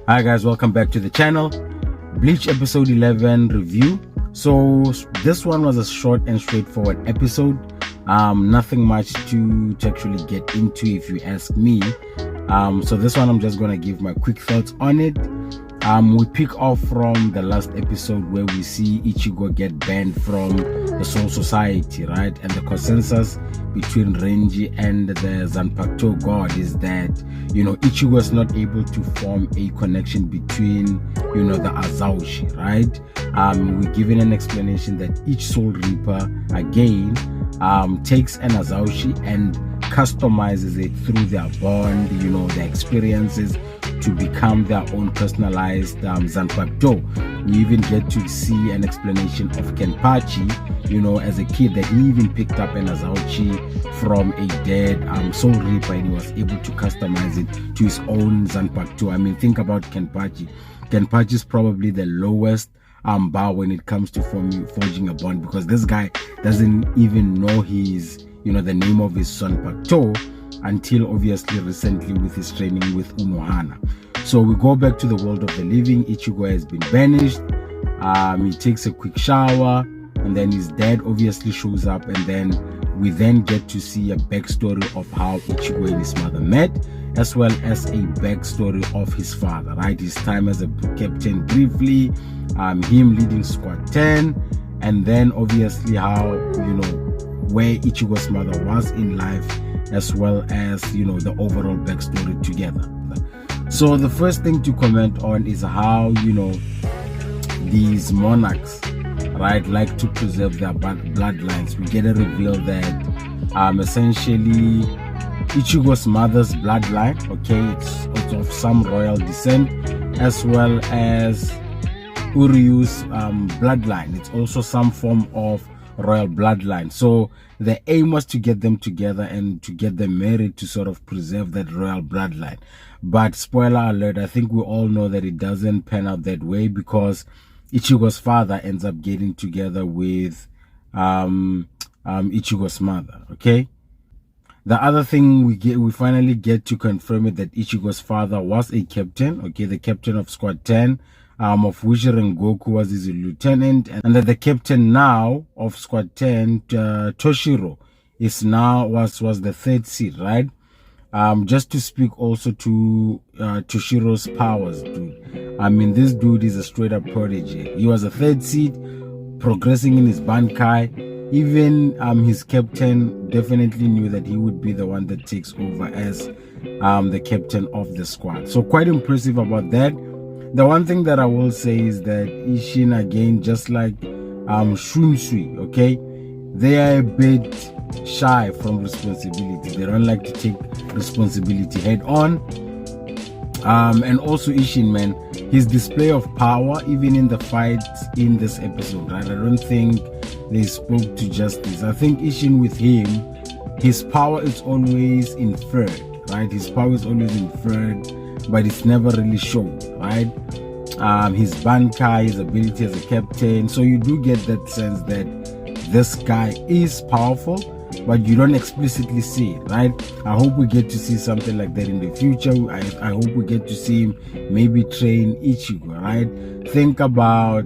Hi guys, welcome back to the channel. Bleach episode 11 review. So this one was a short and straightforward episode. Nothing much to actually get into if you ask me. So this one I'm just gonna give my quick thoughts on it. We pick off from the last episode where we see Ichigo get banned from the Soul Society, right? And the consensus between Renji and the Zanpakuto god is that, Ichigo is not able to form a connection between, the Azaoshi, right? We're given an explanation that each Soul Reaper, again, takes an Azaoshi and customizes it through their bond, their experiences, to become their own personalized Zanpakuto. We even get to see an explanation of Kenpachi, as a kid, that he even picked up an Azaoshi from a dead Soul Reaper and he was able to customize it to his own Zanpakuto. I mean, think about Kenpachi. Kenpachi is probably the lowest bar when it comes to forging a bond, because this guy doesn't even know his, the name of his Zanpakuto until obviously recently with his training with Unohana. So we go back to the world of the living. Ichigo has been banished. He takes a quick shower and then his dad obviously shows up, and then we then get to see a backstory of how Ichigo and his mother met, as well as a backstory of his father, right? His time as a captain briefly, him leading squad 10, and then obviously how, where Ichigo's mother was in life, as well as, the overall backstory together. So the first thing to comment on is how, these monarchs, right, like to preserve their bloodlines. We get a reveal that essentially Ichigo's mother's bloodline, it's of some royal descent, as well as Uryu's bloodline. It's also some form of royal bloodline. So the aim was to get them together and to get them married to sort of preserve that royal bloodline. But spoiler alert, I think we all know that it doesn't pan out that way, because Ichigo's father ends up getting together with Ichigo's mother. Okay, the other thing we finally get to confirm it, that Ichigo's father was a captain, the captain of squad 10, of which Rengoku was his lieutenant, and that the captain now of squad 10, Toshiro, is now was the third seed, right? Just to speak also to Toshiro's powers, dude. I mean, this dude is a straight up prodigy. He was a third seed, progressing in his Bankai. Even his captain definitely knew that he would be the one that takes over as the captain of the squad. So quite impressive about that. The one thing that I will say is that Ishin, again, just like Shunsui, they are a bit shy from responsibility. They don't like to take responsibility head on. And also Ishin, man, his display of power, even in the fights in this episode, right? I don't think they spoke to justice. I think Ishin, with him, his power is always inferred, right? His power is always inferred, but it's never really shown, right? His Bankai, his ability as a captain. So you do get that sense that this guy is powerful, but you don't explicitly see it, right? I hope we get to see something like that in the future. I hope we get to see him maybe train Ichigo, right? Think about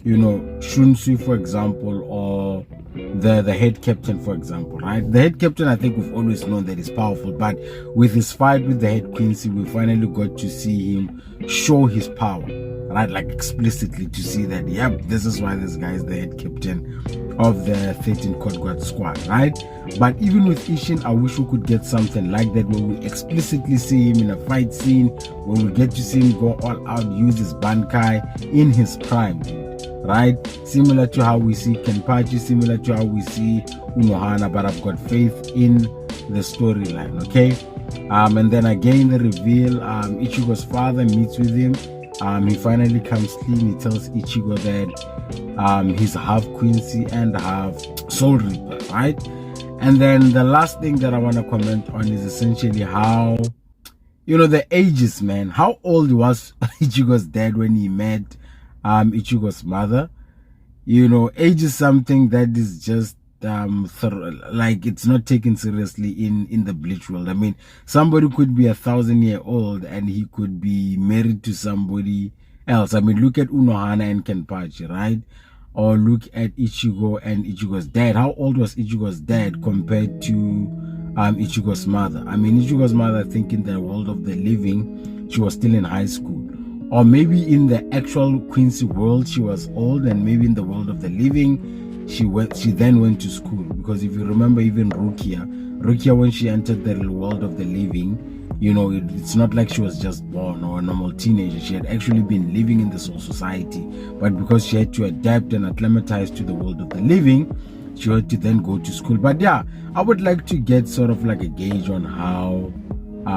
Shunsui, for example, or the head captain, for example, right? The head captain, I think we've always known that he's powerful, but with his fight with the head Quincy, we finally got to see him show his power, right? Like explicitly, to see that, yep, this is why this guy is the head captain of the 13 Code Guard squad, right? But even with Ishin, I wish we could get something like that, where we explicitly see him in a fight scene, where we get to see him go all out, use his Bankai in his prime, right? Similar to how we see Kenpachi, similar to how we see Unohana, but I've got faith in the storyline, okay? And then again, the reveal, Ichigo's father meets with him. He finally comes clean. He tells Ichigo that he's half Quincy and half Soul Reaper, right? And then the last thing that I want to comment on is essentially how, the ages, man. How old was Ichigo's dad when he met Ichigo's mother? Age is something that is just like it's not taken seriously in the Bleach world. I mean, somebody could be 1,000-year-old and he could be married to somebody else. I mean, look at Unohana and Kenpachi, right? Or look at Ichigo and Ichigo's dad. How old was Ichigo's dad compared to Ichigo's mother? I mean, Ichigo's mother, I think in the world of the living, she was still in high school. Or maybe in the actual Quincy world, she was old, and maybe in the world of the living, she then went to school. Because if you remember, even Rukia, when she entered the world of the living, you know, it's not like she was just born or a normal teenager. She had actually been living in the soul society, but because she had to adapt and acclimatize to the world of the living, she had to then go to school. But yeah, I would like to get sort of like a gauge on how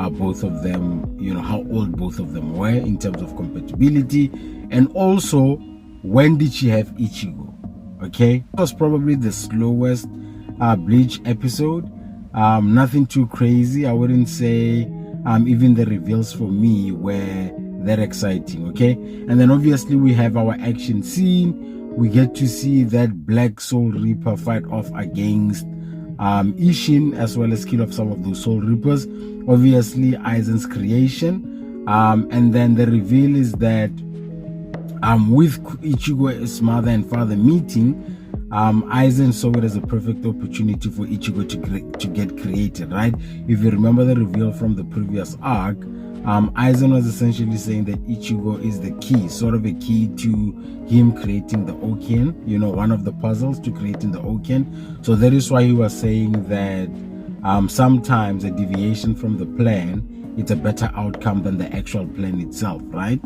both of them, you know, how old both of them were in terms of compatibility, and also when did she have Ichigo. Okay, it was probably the slowest Bleach episode. Nothing too crazy. I wouldn't say even the reveals for me were that exciting. Okay, and then obviously we have our action scene. We get to see that Black Soul Reaper fight off against Ishin, as well as kill off some of those Soul Reapers. Obviously Aizen's creation, and then the reveal is that with Ichigo's mother and father meeting, Aizen saw it as a perfect opportunity for Ichigo to get created, right? If you remember the reveal from the previous arc, Aizen was essentially saying that Ichigo is the key, sort of a key to him creating the Oken, you know, one of the puzzles to creating the Oken. So that is why he was saying that sometimes a deviation from the plan, it's a better outcome than the actual plan itself, right?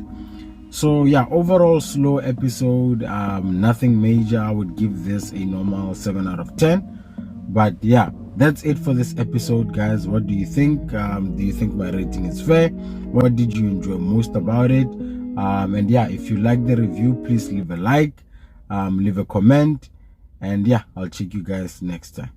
So yeah, overall slow episode, nothing major. I would give this a normal 7 out of 10. But yeah, that's it for this episode, guys. What do you think? Do you think my rating is fair? What did you enjoy most about it? And yeah, if you like the review, please leave a like, leave a comment, and yeah, I'll check you guys next time.